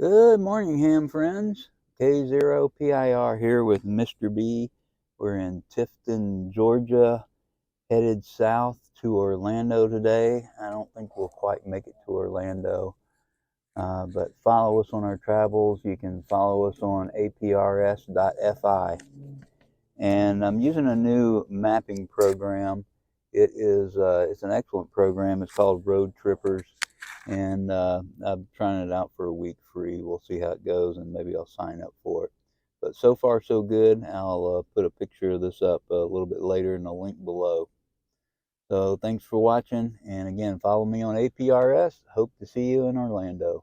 Good morning, ham friends. K0PIR here with Mr. B. We're in Tifton, Georgia, headed south to Orlando today. I don't think we'll quite make it to Orlando, but follow us on our travels. You can follow us on aprs.fi. And I'm using a new mapping program. It's an excellent program. It's called Road Trippers. And I'm trying it out for a week free. We'll see how it goes, and maybe I'll sign up for it. But so far, so good. I'll put a picture of this up a little bit later in the link below. So thanks for watching, and again, follow me on APRS. Hope to see you in Orlando.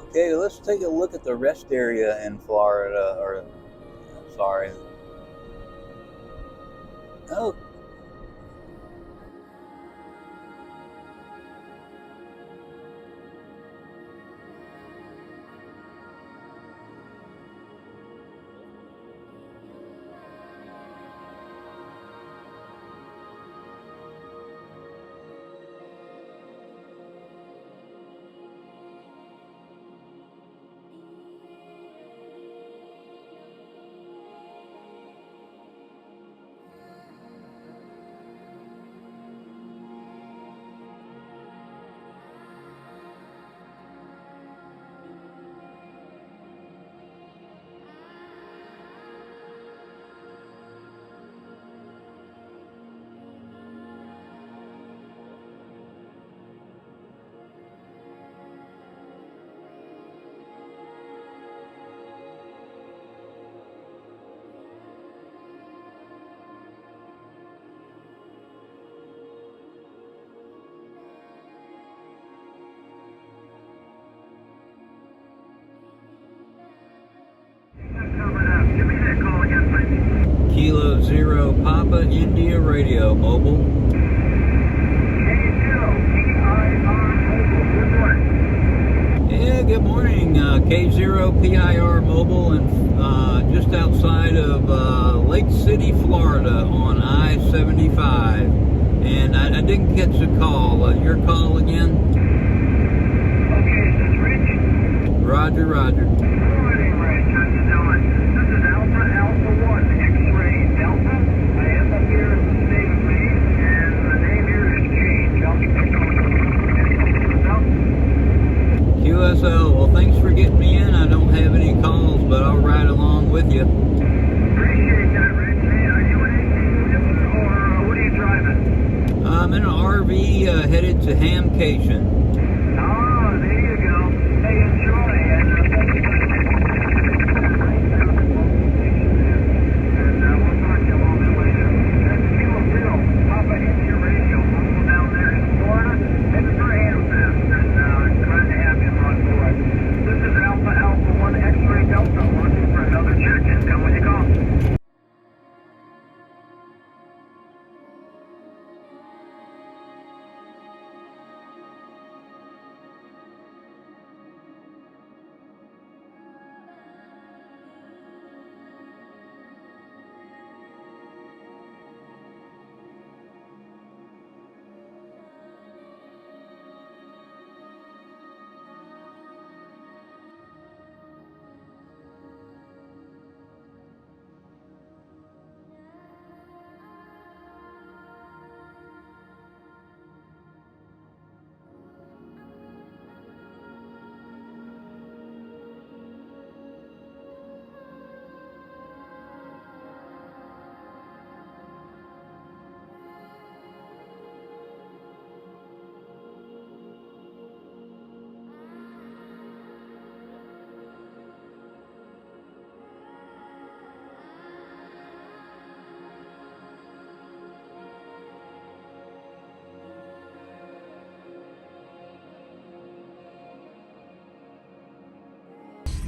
Okay, let's take a look at the rest area in Florida, or sorry. Oh, Kilo Zero Papa India Radio Mobile. Yeah, good morning. K0PIR Mobile, and just outside of Lake City, Florida, on I-75. And I didn't catch the call. Your call again? Okay, is this Rich? Roger, Roger. Good morning, Rich. How you doing? This is Alpha 1, X-Ray Delta. I am up here in the state of Maine, and the name here is changed. I'll be QSL, well, thanks for getting me in. I don't have any calls, but I'll ride along with you. Appreciate that, Rich. Hey, are you in anything or what are you driving? I'm in an RV headed to Hamcation. Oh, there you go. Hey, enjoy. And we'll talk to you a little bit later. That's Kilo Zero, Papa India Radio. I'm down there in Florida, headed for Hamfest, and glad to have you on board. This is Alpha 1 X-Ray Delta, looking for another check-in. Come when you call.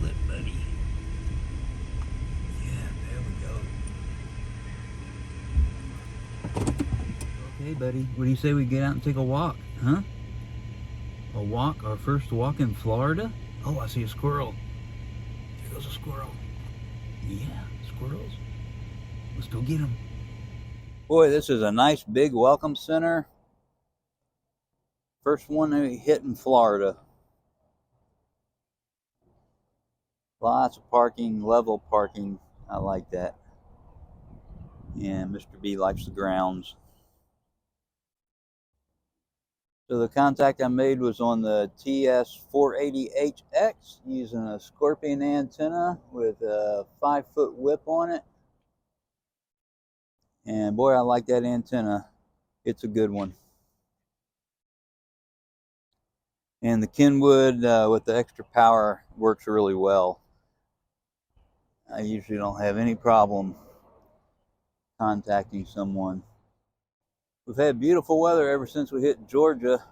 flip, buddy. Yeah, there we go. Okay, buddy, what do you say we get out and take a walk, huh? A walk, our first walk in Florida? Oh, I see a squirrel. There goes a squirrel. Yeah, squirrels. Let's go get them. Boy, this is a nice big welcome center. First one we hit in Florida. Lots of parking, level parking. I like that. And Mr. B likes the grounds. So the contact I made was on the TS 480HX using a Scorpion antenna with a 5-foot whip on it. And boy, I like that antenna. It's a good one. And the Kenwood with the extra power works really well. I usually don't have any problem contacting someone. We've had beautiful weather ever since we hit Georgia,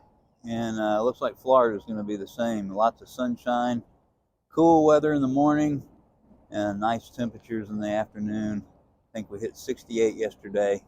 and it looks like Florida is going to be the same. Lots of sunshine, cool weather in the morning, and nice temperatures in the afternoon. I think we hit 68 yesterday.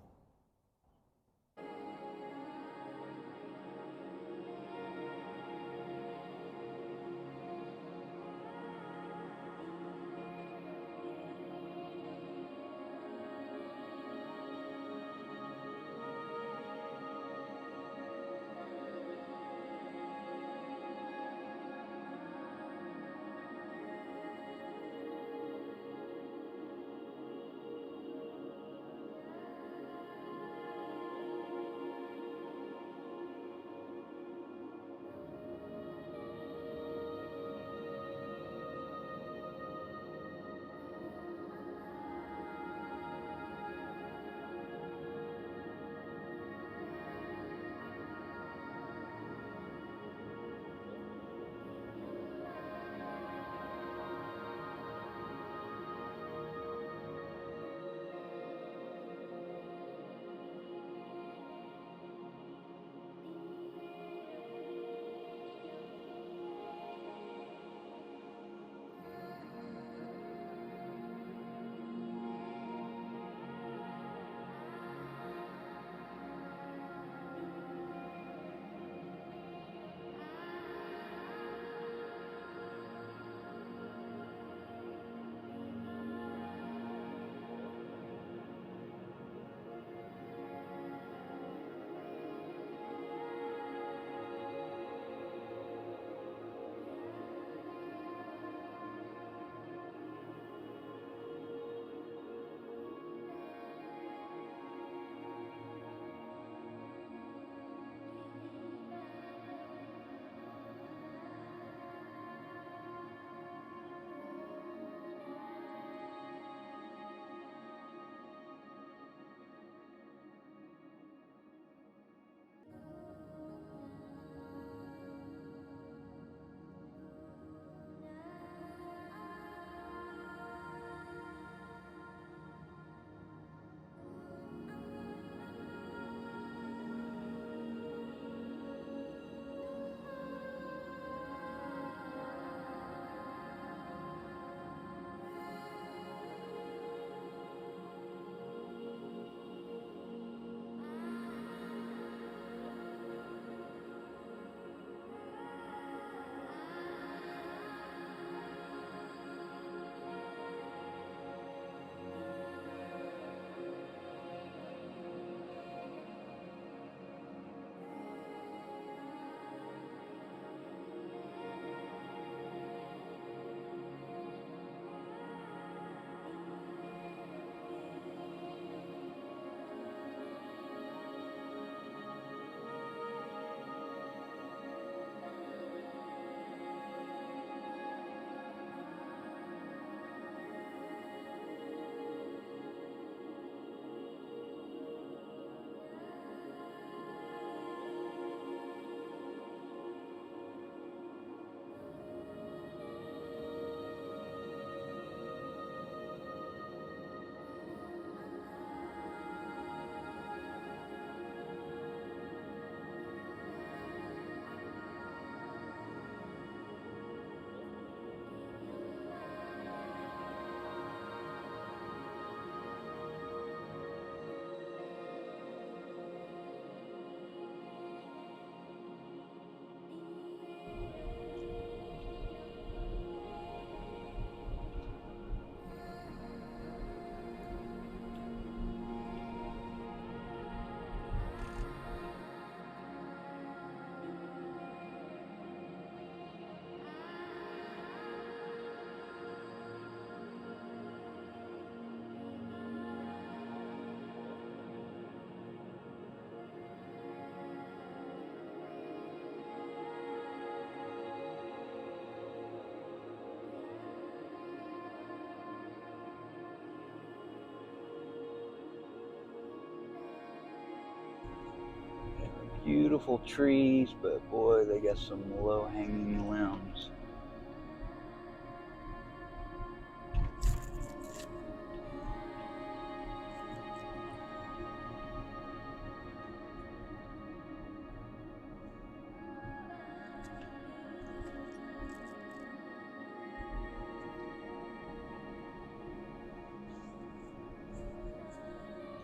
beautiful trees, but boy, they got some low-hanging limbs.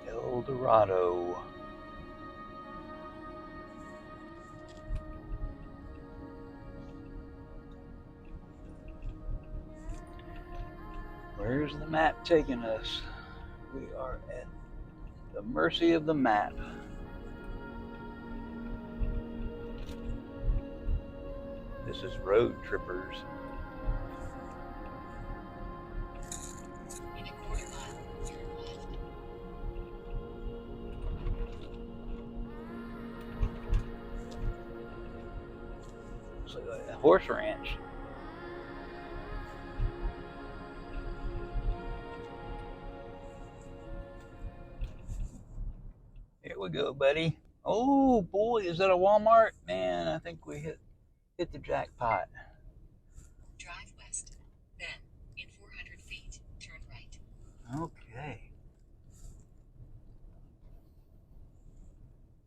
El Dorado. Where's the map taking us? We are at the mercy of the map. This is Road Trippers. In a quarter mile, turn left. It's like a horse ranch. Here we go, buddy. Oh boy, is that a Walmart? Man, I think we hit the jackpot. Drive west. Then, in 400 feet, turn right. Okay.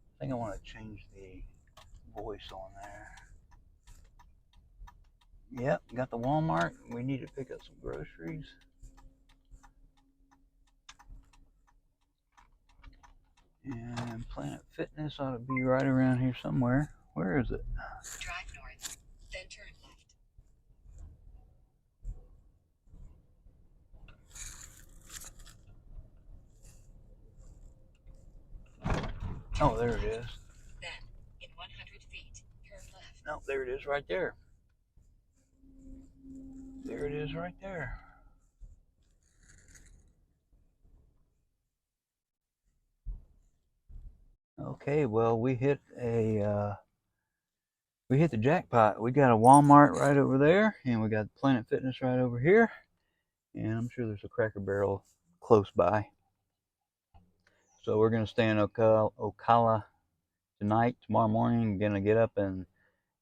I think I want to change the voice on there. Yep, got the Walmart. We need to pick up some groceries. And Planet Fitness ought to be right around here somewhere. Where is it? Drive north, then turn left. Oh, there it is. Then, in 100 feet, turn left. No, there it is right there. There it is right there. Okay, well, we hit the jackpot. We got a Walmart right over there, and we got Planet Fitness right over here, and I'm sure there's a Cracker Barrel close by. So we're gonna stay in Ocala tonight. Tomorrow morning, we're gonna get up and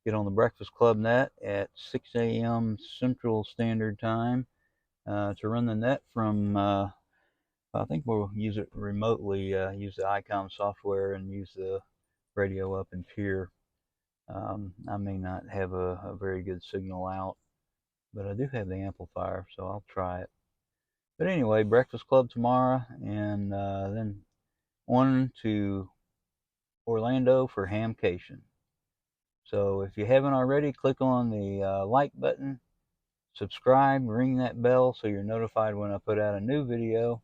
get on the Breakfast Club net at 6 a.m. Central Standard Time to run the net from. I think we'll use it remotely. Use the Icom software and use the radio up in Pier. I may not have a very good signal out, but I do have the amplifier, so I'll try it. But anyway, Breakfast Club tomorrow, and then on to Orlando for Hamcation. So if you haven't already, click on the like button, subscribe, ring that bell so you're notified when I put out a new video.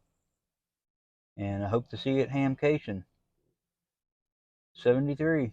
And I hope to see you at Hamcation 73.